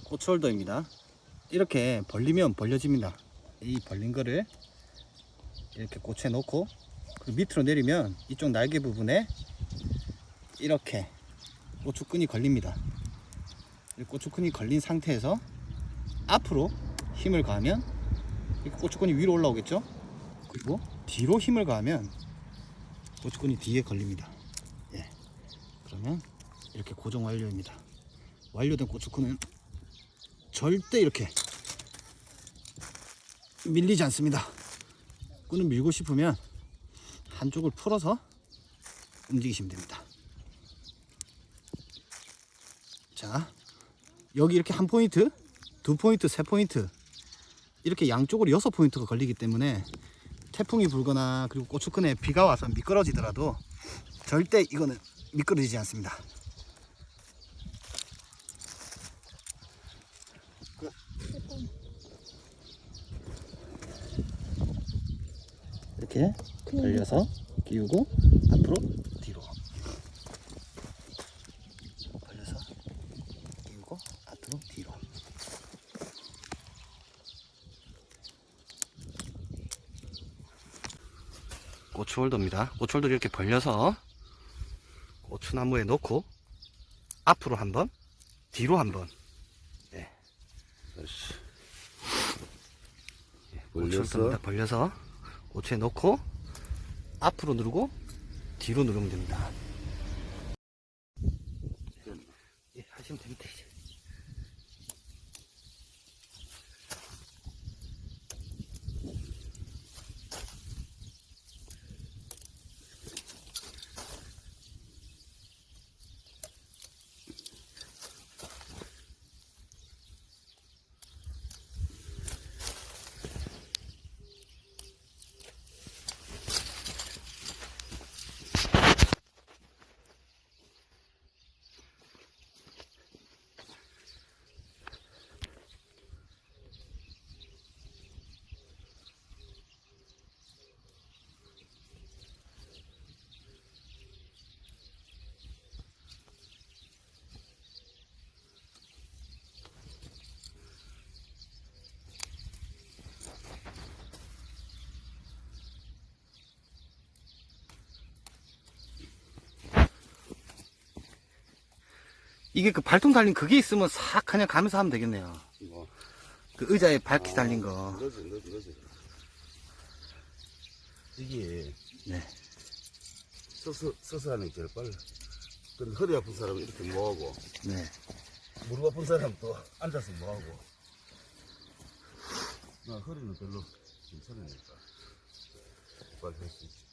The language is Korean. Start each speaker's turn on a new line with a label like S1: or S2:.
S1: 고추홀더입니다. 이렇게 벌리면 벌려집니다. 이 벌린 거를 이렇게 고추에 놓고 그리고 밑으로 내리면 이쪽 날개 부분에 이렇게 고추끈이 걸립니다. 고추끈이 걸린 상태에서 앞으로 힘을 가하면 이렇게 고추끈이 위로 올라오겠죠. 그리고 뒤로 힘을 가하면 고추끈이 뒤에 걸립니다. 예. 그러면 이렇게 고정 완료입니다. 완료된 고추끈은 절대 이렇게 밀리지 않습니다. 끈을 밀고 싶으면 한쪽을 풀어서 움직이시면 됩니다. 자, 여기 이렇게 한 포인트, 두 포인트, 세 포인트 이렇게 양쪽으로 6포인트가 걸리기 때문에 태풍이 불거나 그리고 고추끈에 비가 와서 미끄러지더라도 절대 이거는 미끄러지지 않습니다. 이렇게 벌려서 끼우고 앞으로 뒤로 벌려서 끼우고 앞으로 뒤로. 고추홀더입니다. 고추홀더를 이렇게 벌려서 고추나무에 놓고 앞으로 한번 뒤로 한번. 네. 고추홀더입니다. 벌려서 고추에 놓고 앞으로 누르고 뒤로 누르면 됩니다. 예, 하시면 됩니다. 이제. 이게 그 발통 달린 그게 있으면 싹 그냥 가면서 하면 되겠네요.
S2: 뭐.
S1: 그 의자에 밝게 달린 거.
S2: 그러지. 이게
S1: 네.
S2: 서서 하는 게 제일 빨라. 근데 허리 아픈 사람은 이렇게 뭐하고,
S1: 네.
S2: 무릎 아픈 사람은 또 앉아서 뭐하고. 나 허리는 별로 괜찮으니까 빨리 할 수 있지.